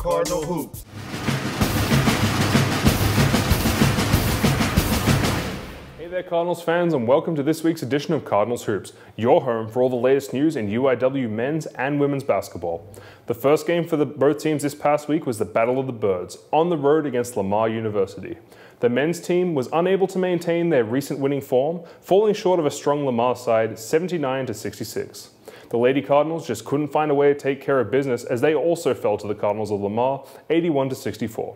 Cardinal Hoops. Hey there Cardinals fans, and welcome to this week's edition of Cardinals Hoops, your home for all the latest news in UIW men's and women's basketball. The first game for both teams this past week was the Battle of the Birds, on the road against Lamar University. The men's team was unable to maintain their recent winning form, falling short of a strong Lamar side 79-66. The Lady Cardinals just couldn't find a way to take care of business as they also fell to the Cardinals of Lamar 81-64.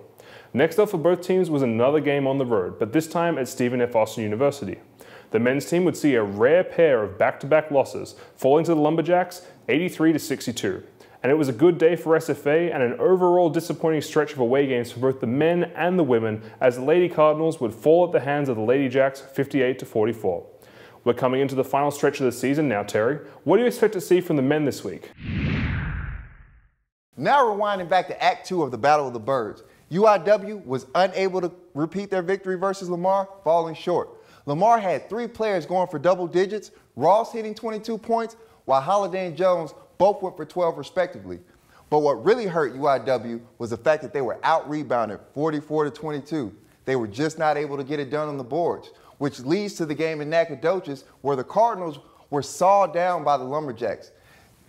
Next up for both teams was another game on the road, but this time at Stephen F. Austin University. The men's team would see a rare pair of back-to-back losses, falling to the Lumberjacks 83-62. And it was a good day for SFA and an overall disappointing stretch of away games for both the men and the women, as the Lady Cardinals would fall at the hands of the Lady Jacks 58-44. We're coming into the final stretch of the season now, Terry. What do you expect to see from the men this week? Now rewinding back to Act 2 of the Battle of the Birds. UIW was unable to repeat their victory versus Lamar, falling short. Lamar had 3 players going for double digits, Ross hitting 22 points, while Holiday and Jones both went for 12 respectively. But what really hurt UIW was the fact that they were out-rebounded 44-22. They were just not able to get it done on the boards, which leads to the game in Nacogdoches where the Cardinals were sawed down by the Lumberjacks.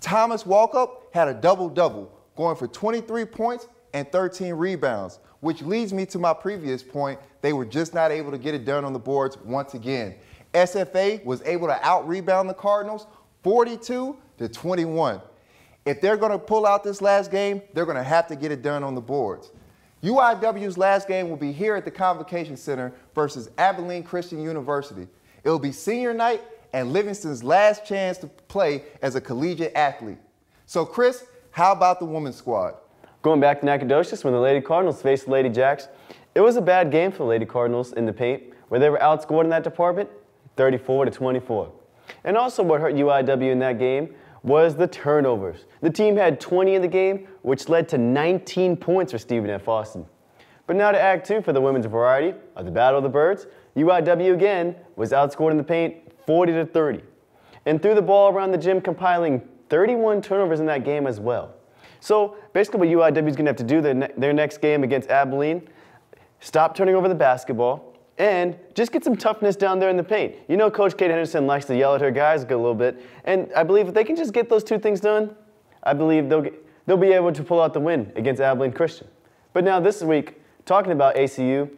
Thomas Walkup had a double-double, going for 23 points and 13 rebounds, which leads me to my previous point. They were just not able to get it done on the boards once again. SFA was able to out-rebound the Cardinals 42-21. If they're going to pull out this last game, they're going to have to get it done on the boards. UIW's last game will be here at the Convocation Center versus Abilene Christian University. It will be senior night and Livingston's last chance to play as a collegiate athlete. So Chris, how about the women's squad? Going back to Nacogdoches when the Lady Cardinals faced the Lady Jacks, it was a bad game for the Lady Cardinals in the paint, where they were outscored in that department 34-24. And also what hurt UIW in that game was the turnovers. The team had 20 in the game, which led to 19 points for Stephen F. Austin. But now to Act 2 for the women's variety of the Battle of the Birds. UIW again was outscored in the paint 40-30 and threw the ball around the gym, compiling 31 turnovers in that game as well. So basically what UIW is going to have to do their next game against Abilene, stop turning over the basketball, and just get some toughness down there in the paint. You know Coach Kate Henderson likes to yell at her guys a little bit, and I believe if they can just get those 2 things done, I believe they'll be able to pull out the win against Abilene Christian. But now this week, talking about ACU,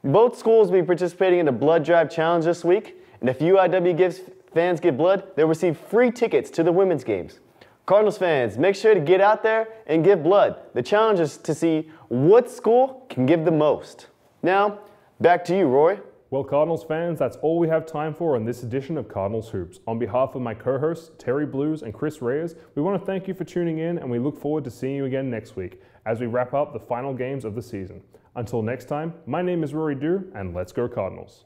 both schools will be participating in a blood drive challenge this week, and if UIW gives fans give blood, they'll receive free tickets to the women's games. Cardinals fans, make sure to get out there and give blood. The challenge is to see what school can give the most. Now, back to you, Rory. Well, Cardinals fans, that's all we have time for in this edition of Cardinals Hoops. On behalf of my co-hosts, Terry Blues and Chris Reyes, we want to thank you for tuning in, and we look forward to seeing you again next week as we wrap up the final games of the season. Until next time, my name is Rory Dew, and let's go Cardinals.